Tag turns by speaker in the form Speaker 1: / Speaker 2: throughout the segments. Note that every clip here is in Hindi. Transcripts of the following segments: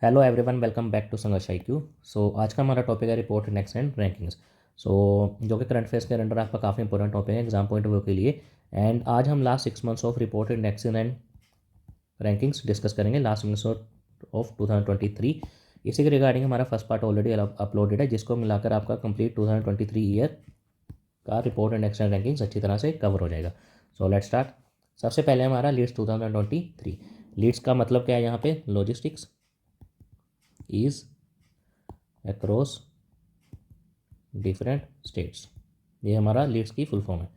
Speaker 1: Hello everyone, welcome back to Sangharsh IQ। So आज का हमारा टॉपिक है रिपोर्ट इंडेक्स एंड रैंकिंग्स। जो कि करंट अफेयर्स के अंडर आपका काफ़ी इंपॉर्टेंट टॉपिक है एग्जाम पॉइंट ऑफ व्यू के लिए। एंड आज हम last 6 months of report index and rankings discuss करेंगे, लास्ट मंथ्स ऑफ 2023। इसी के रिगार्डिंग हमारा फर्स्ट पार्ट ऑलरेडी अपलोडेड है, जिसको मिलाकर आपका कंप्लीट 2023 ईयर का रिपोर्ट इंडेक्स एंड रैंकिंग्स अच्छी तरह से कवर हो जाएगा। So let's start. सबसे पहले हमारा लीड्स 2023। लीड्स का मतलब क्या है यहाँ पे? Logistics is across different states. ये हमारा लीड्स की फुल फॉर्म है।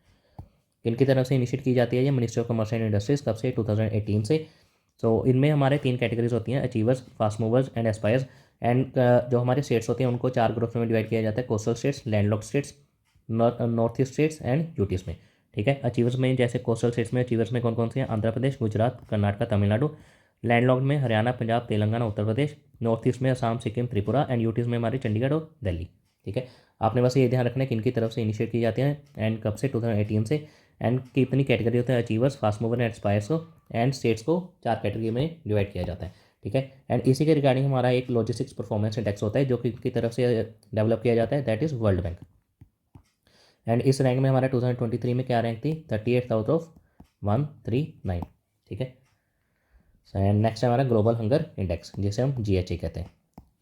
Speaker 1: किनकी तरफ से इनिशिएट की जाती है ये? Ministry of commerce and industries. कब से? 2018 से। इनमें हमारे 3 कैटेगरीज होती हैं, achievers, fast movers and aspires. And जो हमारे स्टेट्स होते हैं उनको 4 ग्रुप्स में डिवाइड किया जाता है: coastal states, landlocked states, north east states and UTs में। ठीक है। अचीवर्स में जैसे कोस्टल स्टेट्स में अचीवर्स में कौन कौन से हैं? आंध्र प्रदेश, गुजरात, कर्नाटक, तमिलनाडु। लैंडलॉक्ड में हरियाणा, पंजाब, तेलंगाना, उत्तर प्रदेश। नॉर्थ ईस्ट में असम, सिक्किम, त्रिपुरा। एंड यूटीज में हमारी चंडीगढ़ और दिल्ली। ठीक है। आपने बस ये ध्यान रखना है कि इनकी तरफ से इनिशिएट की जाती हैं एंड कब से? 2018 से। एंड कितनी कैटेगरी होते हैं? Achievers, fast mover and aspires को। एंड स्टेट्स को 4 कैटेगरी में डिवाइड किया जाता है। ठीक है। एंड इसी के रिगार्डिंग हमारा एक लॉजिस्टिक्स परफॉर्मेंस इंडेक्स होता है जो कि की तरफ से डेवलप किया जाता है, that is world bank. And इस रैंक में हमारा 2023 में क्या रैंक थी? 38 आउट ऑफ 139। ठीक है। एंड नेक्स्ट है हमारा ग्लोबल हंगर इंडेक्स, जिसे हम GHA कहते हैं।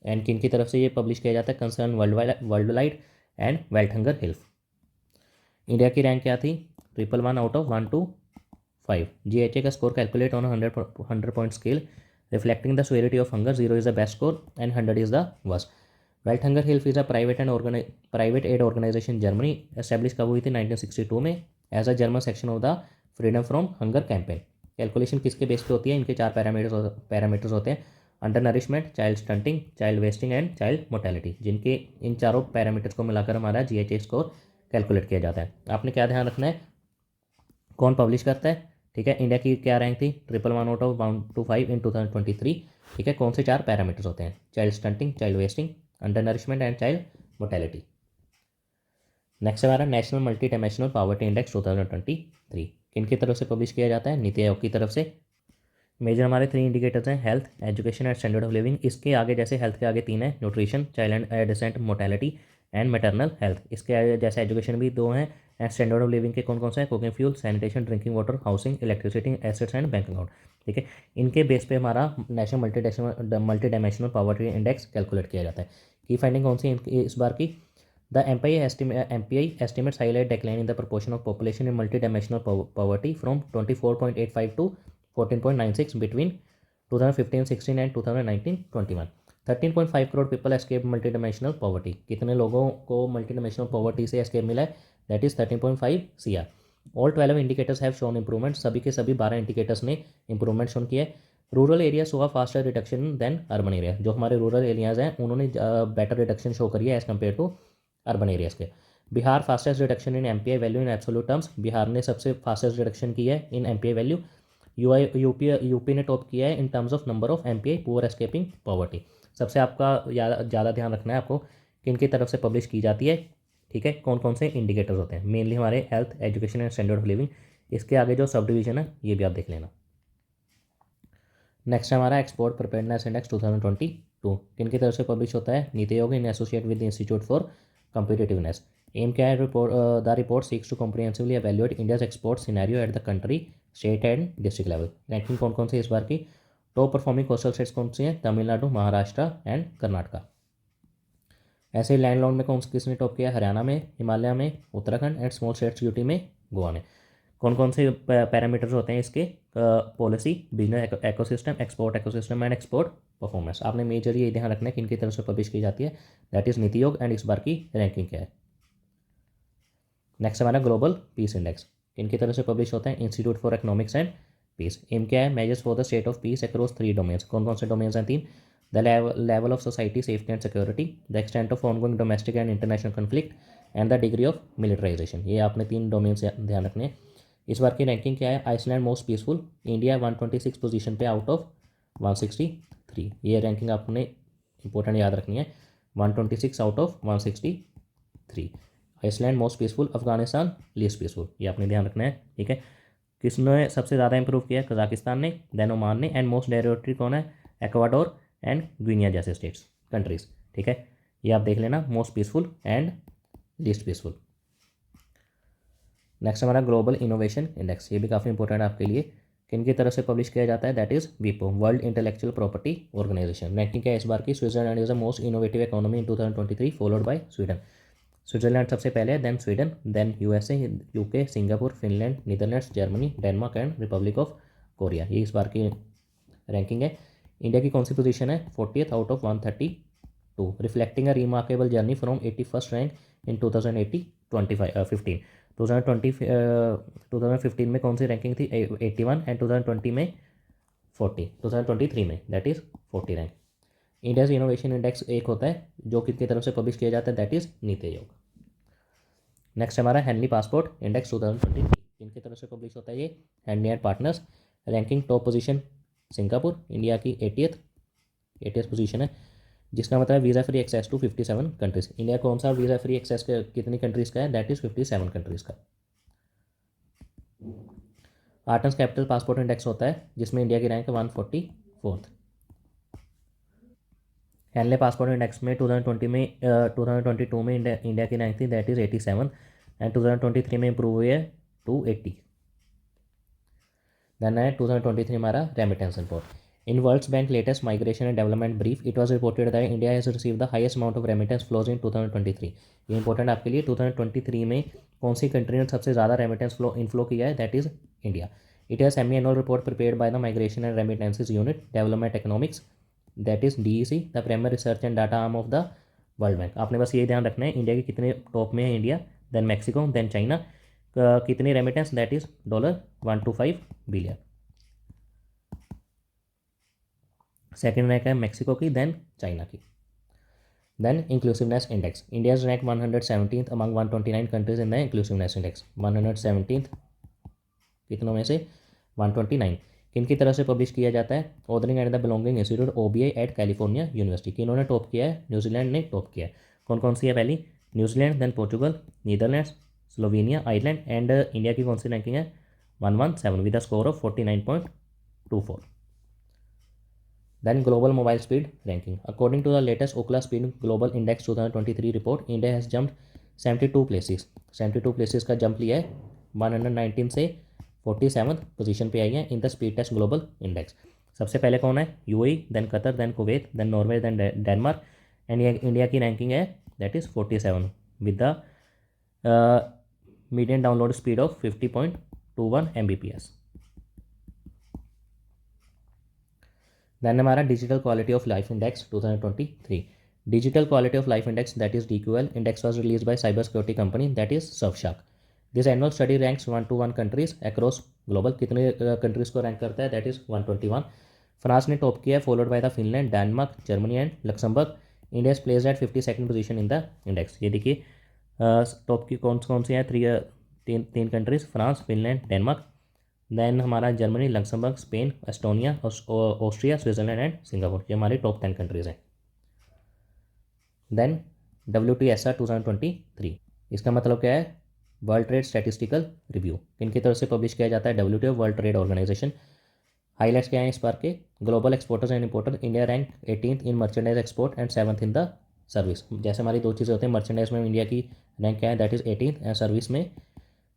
Speaker 1: एंड किन की तरफ से ये पब्लिश किया जाता है? Concern worldwide and Welthungerhilfe. India की रैंक क्या थी? 111 आउट ऑफ 125। GHA का score calculate on 100 point scale reflecting the severity of hunger. 0 is the best score and 100 is the worst. Welthungerhilfe is a private aid organisation Germany. Establish कब हुई थी? 1962 में, as a German section of the freedom from hunger campaign. Calculation किसके बेस पे होती है? इनके 4 पैरामीटर्स होते हैं: under nourishment, child stunting, child wasting and child mortality. जिनके इन चारों पैरामीटर्स को मिलाकर हमारा GHA स्कोर कैलकुलेट किया जाता है। आपने क्या ध्यान रखना है? कौन पब्लिश करता है? ठीक है। इंडिया की क्या रैंक थी? 111 आउट ऑफ 125 इन 2023। ठीक है। कौन से 4 पैरामीटर्स होते हैं? Child stunting, child wasting, undernourishment and child mortality. Next हमारा national multidimensional poverty index 2023। किनकी तरफ से पब्लिश किया जाता है? नीति आयोग की तरफ से। मेजर हमारे 3 इंडिकेटर्स हैं: health, education and standard of living. इसके आगे जैसे हेल्थ के आगे 3 है: nutrition, child and adolescent mortality and maternal health. इसके आगे जैसे एजुकेशन भी 2 हैं। एंड स्टैंडर्ड ऑफ लिविंग के कौन कौन से हैं? Cooking fuel, sanitation, drinking water, housing, electricity, assets and bank account. ठीक है। इनके बेस पे हमारा national multidimensional poverty index calculate किया जाता है। की फाइंडिंग कौन सी इस बार की? The MPI estimates highlight decline in the proportion of population in multidimensional poverty from 24.85 to 14.96 between 2015-16 and 2019-21। 13.5 crore people escaped multidimensional poverty। कितने लोगों को multidimensional poverty से escape मिला है? That is 13.5 CR। All 12 indicators have shown improvement। सभी के सभी 12 indicators ने improvement shown किया है। Rural area show a faster reduction than urban area. जो हमारे रूरल एरियाज़ हैं उन्होंने बेटर रिडक्शन शो करी है as compare to urban areas के। Bihar fastest reduction in MPI value in absolute terms. Bihar ने सबसे फास्टेस्ट रिडक्शन की है इन MPI वैल्यू। यूपी ने टॉप किया है in terms of number of MPI poor escaping poverty. सबसे आपका ज़्यादा ध्यान रखना है आपको किन की तरफ से पब्लिश की जाती है। ठीक है। कौन कौन से इंडिकेटर्स होते हैं? मेनली हमारे health, education and standard of living. इसके आगे जो सब डिवीजन है ये भी आप देख लेना। नेक्स्ट हमारा एक्सपोर्ट प्रिपेयर्डनेस इंडेक्स 2022। किन की तरफ से पब्लिश होता है? NITI Aayog in associate with institute for competitiveness. M क्या है? The report seeks to comprehensively evaluate India's export scenario at the country, state and district level. Ranking कौन कौन सी इस बार की? टॉप परफॉर्मिंग कोस्टल स्टेट्स कौन सी हैं? तमिलनाडु, महाराष्ट्र एंड कर्नाटका। ऐसे लैंडलॉर्ड में कौन किसने टॉप किया? हरियाणा में, हिमालय में, Uttarakhand and small states UT में, गोवा में। कौन कौन से पैरामीटर्स होते हैं इसके? Policy, business ecosystem, export ecosystem and export performance. आपने मेजर ये ध्यान रखना है कि इनकी तरफ से पब्लिश की जाती है, that is NITI Aayog. And इस बार की रैंकिंग क्या है? नेक्स्ट हमारा ग्लोबल पीस इंडेक्स। इनकी तरफ से पब्लिश होता है institute for economics and peace. Aim क्या है? Measures for the state of peace across 3 domains. कौन कौन से डोमेन्स हैं? 3। The level of society, safety and security, the extent of ongoing domestic and international conflict and the degree of militarisation. ये आपने 3 डोमेन से ध्यान रखने हैं। इस बार की रैंकिंग क्या है? Iceland most peaceful, India 126 position पे आउट ऑफ 163। ये रैंकिंग आपने इंपॉर्टेंट याद रखनी है, 126 out of 163। Iceland most peaceful, Afghanistan least peaceful. ये आपने ध्यान रखना है। ठीक है। किसने सबसे ज़्यादा इंप्रूव किया? कजाकिस्तान ने, देन ओमान ने। एंड मोस्ट डेरिवेटरी कौन है? इक्वाडोर एंड ग्वीनिया जैसे स्टेट्स कंट्रीज़। ठीक है, ये आप देख लेना, most peaceful and least peaceful. Next हमारा ग्लोबल इनोवेशन इंडेक्स, ये भी काफ़ी इंपॉर्टेंट है आपके लिए। किन की तरफ से पब्लिश किया जाता है, दैट इज वीपो, world intellectual property organisation. Ranking क्या है इस बार की, Switzerland is the most innovative economy in 2023 followed by Sweden. Switzerland सबसे पहले है, then Sweden, then USA, UK, Singapore, Finland, Netherlands, Germany, Denmark and republic of Korea. ये इस बार की रैंकिंग है। इंडिया की कौन सी पोजीशन है, 40th out of 132, reflecting a remarkable journey from 81st rank in 2015। 2015 में कौन सी रैंकिंग थी, 81, एंड 2020 में 40, 2023 में that is 40 rank. India's innovation index एक होता है जो किसकी तरफ से पब्लिश किया जाता है, that is NITI Aayog. Next हमारा हेनली पासपोर्ट इंडेक्स 2023, किनकी तरफ से पब्लिश होता है ये, Henley and partners. Ranking top position Singapore, India की 80th पोजीशन है, जिसका मतलब visa free access to 57 countries. India कौन सा वीज़ा फ्री एक्सेस कितनी कंट्रीज़ का है, दैट इज़ 57 कंट्रीज़ का। आर्टन्स कैपिटल पासपोर्ट इंडेक्स होता है जिसमें इंडिया की रैंक है 144th। हेनले पासपोर्ट इंडेक्स में 2022 में इंडिया की रैंक थी, दैट इज़ 87, एंड 2023 में इंप्रूव हुई है टू 80। देन है 2023 हमारा remittance report. In world's bank latest migration and development brief it was reported that India has receive the highest amount of remittance flows in 2023। ये इंपॉर्टेंट आपके लिए, 2023 में कौन सी कंट्री ने सबसे ज़्यादा रेमिटेंस इनफ्लो किया है, that is India. It has semi annual report prepared by the migration and remittances unit development economics, that is DEC, the primary research and data arm of the world bank. आपने बस ये ध्यान रखना है, इंडिया के कितने टॉप में है, India, then Mexico, then China, कितनी remittance, that is $125 billion. Second rank है मैक्सिको की, देन चाइना की। Then inclusiveness index, India's rank 117th among 129 countries in the inclusiveness index. 117th कितनों में से, 129। किन की तरफ से पब्लिश किया जाता है, ordering and the belonging institute OBI at California University. किन्होंने टॉप किया है, न्यूजीलैंड ने टॉप किया है। कौन कौन सी है, पहली New Zealand, then Portugal, Netherlands, Slovenia, Ireland, and India की कौन सी रैंकिंग है, 117 with a score of 49.24। Then global mobile speed ranking. According to the latest Ookla Speed Global Index 2023 report, India has jumped 72 places. 72 places का जंप लिया है, 119 से 47th पोजीशन पे आई है in the speed test global index. सबसे पहले कौन है, UAE, then Qatar, then Kuwait, then Norway, then Denmark, and India की रैंकिंग है that is 47 with the median download speed of 50.21 Mbps। Then हमारा digital quality of life index 2023, digital quality of life index that is DQL index was release by cyber security company that is Surfshark. This annual study ranks 121 countries across global. कितने कंट्रीज को रैंक करता है, दैट इज 121। फ्रांस ने टॉप किया है, followed by the Finland, Denmark, Germany and Luxembourg. India is placed at 52nd position in the index. ये देखिए टॉप की कौन सी हैं, तीन countries, France, Finland, Denmark, then हमारा Germany, Luxembourg, Spain, Estonia, Austria, Switzerland and Singapore. ये हमारी टॉप 10 कंट्रीज़ हैं। देन WTSR 2023, इसका मतलब क्या है, वर्ल्ड ट्रेड स्टैटिस्टिकल रिव्यू। किनकी तरफ से पब्लिश किया जाता है, WTO, world trade organisation. Highlights क्या हैं इस बार के, global exporters and importer, India rank 18th in merchandise export and 7th in the service. जैसे हमारी दो चीज़ें होती हैं, मर्चेंडाइज में इंडिया की रैंक क्या है, that is 18th, and service में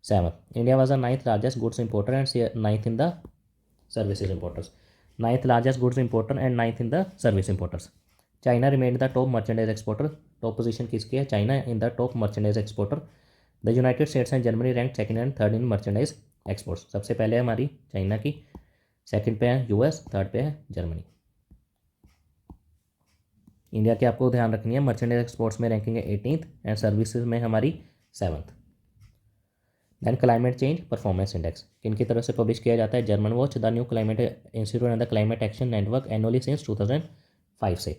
Speaker 1: 7th। India was the 9th largest goods importer and 9th in the services importers. 9th largest goods importer and 9th in the service importers. China remained the top merchandise exporter. Top position किसकी है, China in the top merchandise exporter. The United states and Germany rank 2nd and 3rd in merchandise exports. सबसे पहले है हमारी चाइना की, सेकंड पे है US, थर्ड पे है जर्मनी। इंडिया की आपको ध्यान रखनी है, मर्चेंडाइज एक्सपोर्ट्स में रैंकिंग है 18th एंड सर्विसेज में हमारी 7th। Then climate change performance index, किनकी तरफ से पब्लिश किया जाता है, German watch, the new climate institute and the climate action network annually since 2005 से।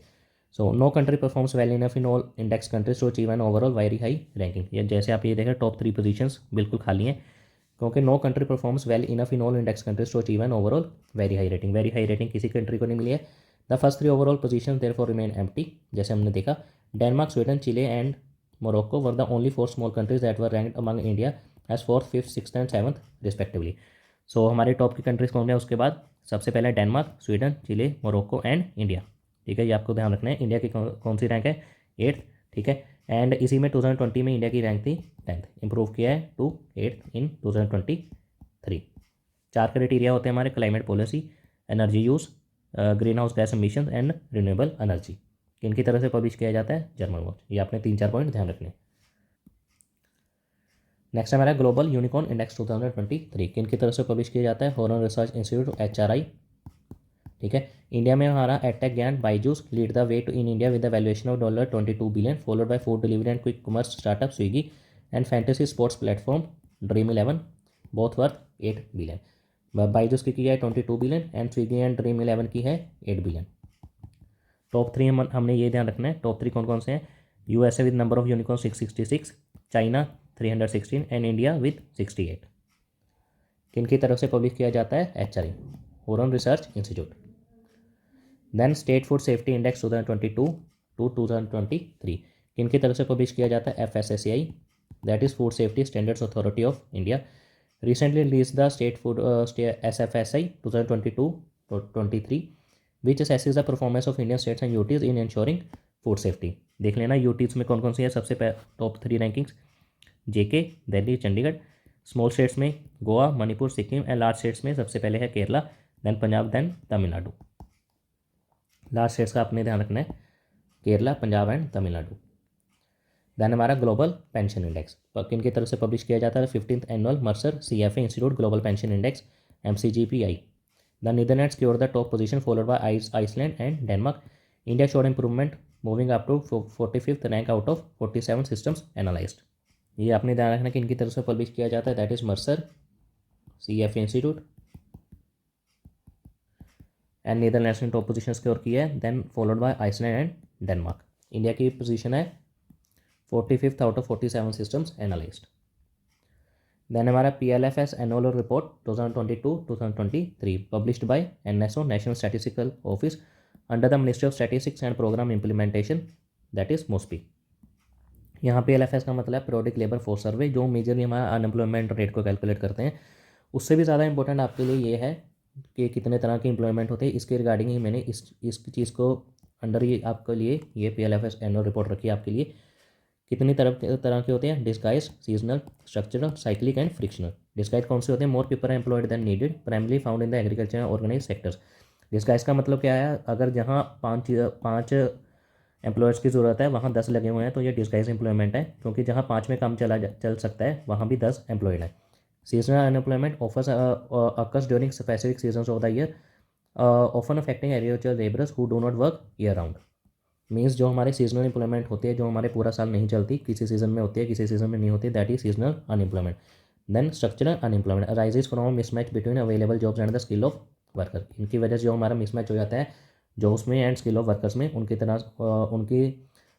Speaker 1: So no country performs well enough in all index countries to achieve an overall very high ranking. ये जैसे आप ये देखें, टॉप 3 पोजीशंस बिल्कुल खाली हैं, क्योंकि no country performs well enough in all index countries to achieve an overall very high rating. Very high rating किसी कंट्री को नहीं मिली है। The first 3 overall position therefore remain empty. जैसे हमने देखा, Denmark, Sweden, Chile and Morocco were the only 4 small countries that were ranked among India as 4th, 5th, 6th and 7th respectively. So हमारे टॉप की कंट्रीज कौन है उसके बाद, सबसे पहले Denmark, Sweden, Chile, Morocco and India. ठीक है, ये आपको ध्यान रखना है। इंडिया की कौन सी रैंक है, 8th, ठीक है। एंड इसी में 2020 में इंडिया की रैंक थी 10th, इंप्रूव किया है टू 8th इन 2023। 4 क्राइटेरिया होते हैं हमारे, climate policy, energy use, green house gas emission and renewable energy. किनकी तरफ से पब्लिश किया जाता है, जर्मन वॉच। ये आपने 3-4 पॉइंट ध्यान रखने। नेक्स्ट हमारा ग्लोबल यूनिकॉर्न इंडेक्स 2023 किनकी तरफ से पब्लिश किया जाता है, हॉर्न रिसर्च इंस्टीट्यूट, HRI, ठीक है। इंडिया में हमारा एडटेक ज्ञान Byju's lead the way to in India with the valuation of $22 billion, followed by food delivery and quick commerce startup Swiggy and fantasy sports platform Dream 11, both worth 8 billion. Byju's की है 22 billion and Swiggy and Dream 11 की है 8 बिलियन। टॉप 3 हमने ये ध्यान रखना है, टॉप 3 कौन कौन से हैं। USA with number of unicorn 666, China 316 and India with 68। किनकी तरफ से पब्लिश किया जाता है, HRI, Hurun research institute. Then state food safety index 2022 to 2023 किनकी तरफ से पब्लिश किया जाता है, FSSAI, that is food safety standards authority of India. Recently release the state food SFSI 2022-23 which assesses the performance of Indian states and UTs in ensuring food safety. देख लेना यूटीज में कौन कौन सी है, सबसे top 3 rankings, JK, Delhi, Chandigarh. Small states में Goa, Manipur, Sikkim and large states में सबसे पहले है Kerala, then Punjab, then Tamil Nadu. Large states का आपने ध्यान रखना है, केरला, पंजाब एंड तमिलनाडु। देन हमारा ग्लोबल पेंशन इंडेक्स किन की तरफ से पब्लिश किया जाता है, 15th annual Mercer CFA institute global pension index, MCGPI। The Netherlands secured the top position followed by Iceland and Denmark. India showed improvement moving up to 45th rank out of 47 systems analysed. ये आपने ध्यान रखना कि इनकी तरफ से पब्लिश किया जाता है, that is Mercer CFA institute. And Netherlands ने टॉप पोजीशन सिक्योर की है, then followed by Iceland and Denmark. India की पोजीशन है 45th out of 47 systems analysed. Then हमारा PLFS annual report 2022-2023 published by NSO national statistical office under the ministry of statistics and programme implementation, that is MOSPI। यहाँ PLFS का मतलब पीरियोडिक लेबर फोर्स सर्वे, जो मेजरली हमारा अनएम्प्लॉयमेंट रेट को कैलकुलेट करते हैं। उससे भी ज़्यादा इंपॉर्टेंट आपके लिए ये है कि कितने तरह के एम्प्लॉयमेंट होते हैं, इसके रिगार्डिंग ही मैंने इस चीज़ को अंडर ये आपके लिए ये PLFS एनुअल रिपोर्ट रखी है आपके लिए। कितनी तरह के होते हैं, disguise, seasonal, structural, cyclic and frictional. Disguise कौन से होते हैं, more people employed than needed, primarily found in the agriculture organise sectors. Disguise का मतलब क्या है, अगर जहाँ पाँच एम्प्लॉयर्स की ज़रूरत है वहाँ 10 लगे हुए हैं तो ये डिस्गाइज एम्प्लॉयमेंट है, क्योंकि जहाँ 5 में काम चल सकता है वहाँ भी 10 एम्प्लॉयड है। Seasonal unemployment offers occurs during specific seasons of the year, often affecting agriculture labourers who do not work year round. Means जो हमारे सीजनल एम्प्लॉयमेंट होती है, जो हमारे पूरा साल नहीं चलती, किसी सीजन में होती है किसी सीजन में नहीं होती, that is seasonal unemployment. Then structural unemployment arises from mismatch between available jobs and the skill of worker. इनकी वजह से जो हमारा मिसमैच हो जाता है जॉब्स में एंड स्किल ऑफ वर्कर्स में, उनकी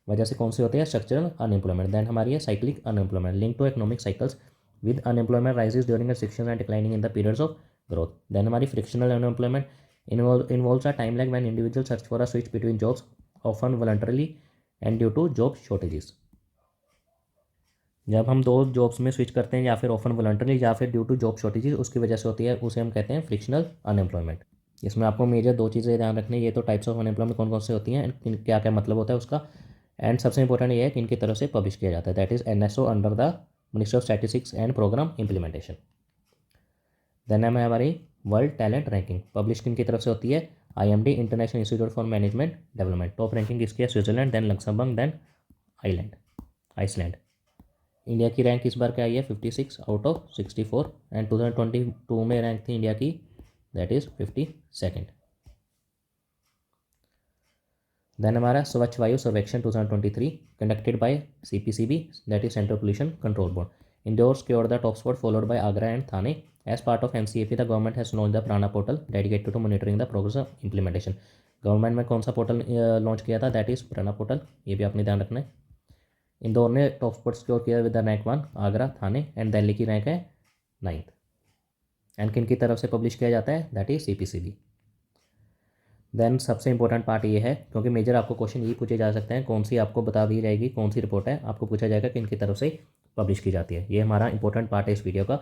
Speaker 1: वजह से कौन सी होती है, स्ट्रक्चरल अनएम्प्लॉयमेंट। देन हमारी है cyclic unemployment link to economic cycles with unemployment rises during section and declining in the periods of growth. Then हमारी frictional unemployment involves a time lag when individuals search for a switch between jobs, often voluntarily and due to job shortages। जब हम 2 जॉब्स में स्विच करते हैं या फिर ऑफन वॉलंटरली या फिर ड्यू टू जॉब शॉर्टेजेस, उसकी वजह से होती है, उसे हम कहते हैं फ्रिक्शनल अनएम्प्लॉयमेंट। इसमें आपको मेजर 2 चीज़ें ध्यान रखनी है, ये तो टाइप्स ऑफ अनएम्प्लॉयमेंट कौन कौन से होती हैं, क्या क्या मतलब होता है उसका, एंड सबसे इंपॉर्टेंट ये है कि इनकी तरफ से पब्लिश किया जाता है, that is NSO under the ministry of statistics and programme implementation. Then है हमारी वर्ल्ड टैलेंट रैंकिंग पब्लिश किन की तरफ से होती है, IMD international institute for management development. Top ranking इसकी है Switzerland, then Luxembourg, then Iceland. India की रैंक इस बार क्या आई है, 56 आउट ऑफ 64 एंड 2022 में रैंक थी इंडिया की, दैट इज 52nd। देन हमारा स्वच्छ वायु सर्वेक्षण 2023 conducted by CPCB, that is central pollution control board. Indore secured the top spot followed by Agra and Thane. As part of NCAP, the government has launched the Prana portal dedicated to monitoring the progress of implementation. Government में कौन सा पोर्टल लॉन्च किया था, दैट इज प्राना पोर्टल, ये भी आपने ध्यान रखना है। इंदौर ने टॉप स्पॉट सिक्योर किया with the rank 1, Agra, Thane and Delhi की रैंक है 9th। एंड किन की तरफ से पब्लिश किया जाता है, दैट इज CPCB। देन सबसे इंपॉर्टेंट पार्ट ये है, क्योंकि मेजर आपको क्वेश्चन यही पूछे जा सकते हैं, कौन सी आपको बता दी जाएगी कौन सी रिपोर्ट है, आपको पूछा जाएगा कि इनकी तरफ से पब्लिश की जाती है। ये हमारा इंपॉर्टेंट पार्ट है इस वीडियो का,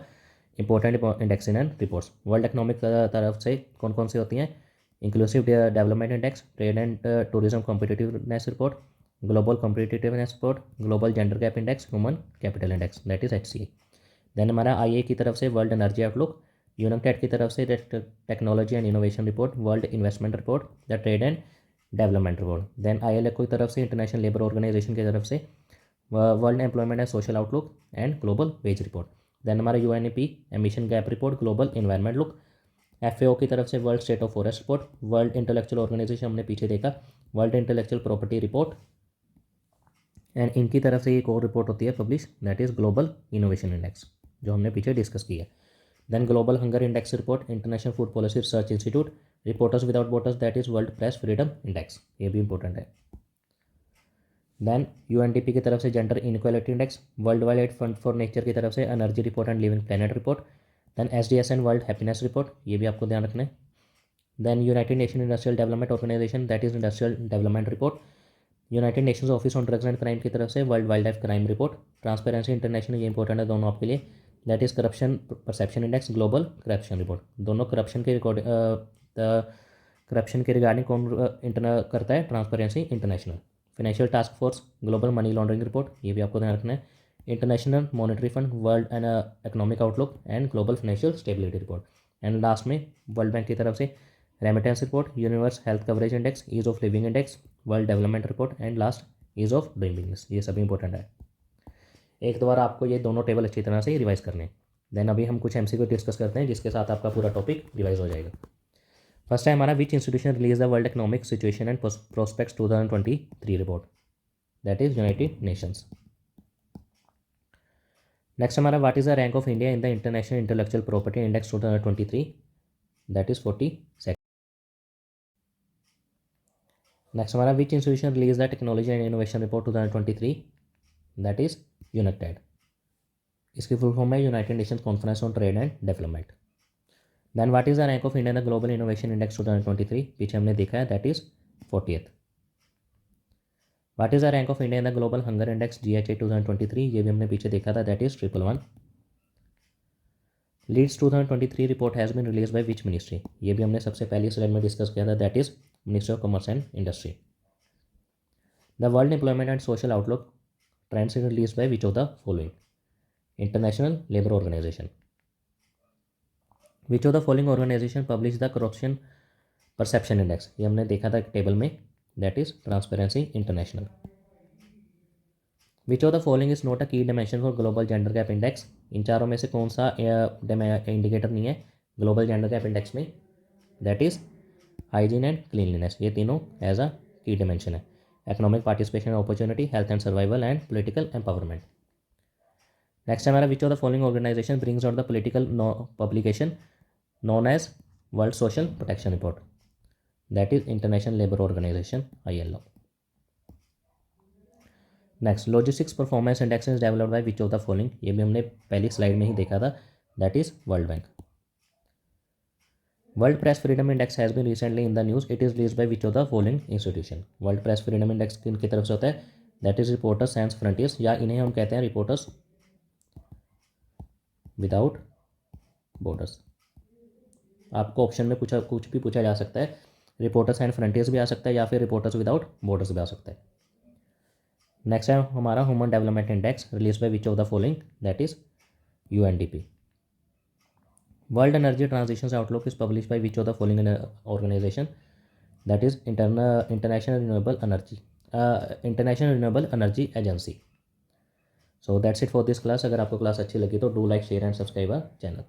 Speaker 1: important index and reports. World economic तरफ से कौन कौन सी होती हैं, inclusive development index, trade and tourism competitiveness report, global competitiveness report, global gender gap index, human capital index, that is HCA। Then हमारा IA की तरफ से वर्ल्ड एनर्जी आउटलुक, यूनिटेड की तरफ से technology and innovation report, world investment report, the trade and development report. Then ILO की तरफ से इंटरनेशनल लेबर ऑर्गेनाइजेशन की तरफ से world employment and social outlook and global wage report. Then हमारा UNEP emission gap report, global environment look, FAO की तरफ से world state of forest report, world intellectual organisation हमने पीछे देखा, world intellectual property report, and इनकी तरफ से एक और रिपोर्ट होती है publish, that is global innovation index, जो हमने पीछे डिस्कस किया। Then global hunger index report, international food policy research institute, reporters without borders, that is world press freedom index, ये भी इंपॉर्टेंट है। देन UNDP की तरफ से gender inequality index, world wide fund for nature की तरफ से energy report and living planet report, then SDSN world happiness report, ये भी आपको ध्यान रखना है। Then United Nation industrial development organisation, that is industrial development report, United Nations office on drugs and crime की तरफ से world wild life crime report, transparency international, ये इंपॉर्टेंट है दोनों आपके लिए, that is corruption perception index, global corruption report, दोनों करप्शन के रिकॉर्ड करप्शन के रिगार्डिंग कौन इंटरनल करता है, transparency international. Financial task force, global money laundering report, ये भी आपको ध्यान रखना है। International monetary fund, world and economic outlook and global financial stability report. And last में वर्ल्ड बैंक की तरफ से remittance report, universe health coverage index, ease of living index, world development report and last ease of doing business, ये सभी इंपॉर्टेंट है। एक दो बार आपको ये दोनों टेबल अच्छी तरह से रिवाइज करने हैं। देन अभी हम कुछ MCQ डिस्कस करते हैं जिसके साथ आपका पूरा टॉपिक रिवाइज हो जाएगा। फर्स्ट है हमारा, which institution release the world economic situation and prospects 2023 report, that is United Nations. Next हमारा, what is the rank of India in the international intellectual property index 2023, that is 42। Next हमारा, which institution release the technology and innovation report 2023, that is United, इसकी फुल फॉर्म है United Nations conference on trade and development. Then what is the rank of India in the global innovation index 2023, पीछे हमने देखा है, that is 40th। What is the rank of India in the global hunger index GHA 2023, ये भी हमने पीछे देखा था, that is 111। Leads 2023 report has been release by which ministry, ये भी हमने सबसे पहली स्लाइड में डिस्कस किया था, that is ministry of commerce and industry. The world employment and social outlook trends release by which of the following, international labour organization. Which of the following organization publish the corruption perception index, ये हमने देखा था टेबल में, that is transparency international. Which of the following is not a key dimension for global gender gap index, इन चारों में से कौन सा इंडिकेटर नहीं है ग्लोबल जेंडर गैप इंडेक्स में, that is hygiene and cleanliness, ये तीनों एज अ की डायमेंशन है। Economic participation opportunity, health and survival and political empowerment. Next हमारा, which of the following organization brings out the political publication known as world social protection report, that is international labour organization ILO। Next, logistics performance index is developed by which of the following, ये भी हमने पहली स्लाइड में ही देखा था, that is world bank. World press freedom index has been recently in the news, it is release by which of the following institution, world press freedom index किनकी तरफ से होता है, that is reporters sans frontieres, या इन्हें हम कहते हैं रिपोर्टर्स विदाउट बॉर्डर्स। आपको ऑप्शन में कुछ भी पूछा जा सकता है, रिपोर्टर्स एंड फ्रंटियर्स भी आ सकता है या फिर रिपोर्टर्स विदाउट बॉर्डर्स भी आ सकता है। नेक्स्ट है हमारा, human development index release by which of the following, that is UNDP। World energy transition outlook is publish by which of the following organisation, that is international renewable energy agency. So that's it for this class. अगर आपको क्लास अच्छी लगी तो do like share and subscribe our channel.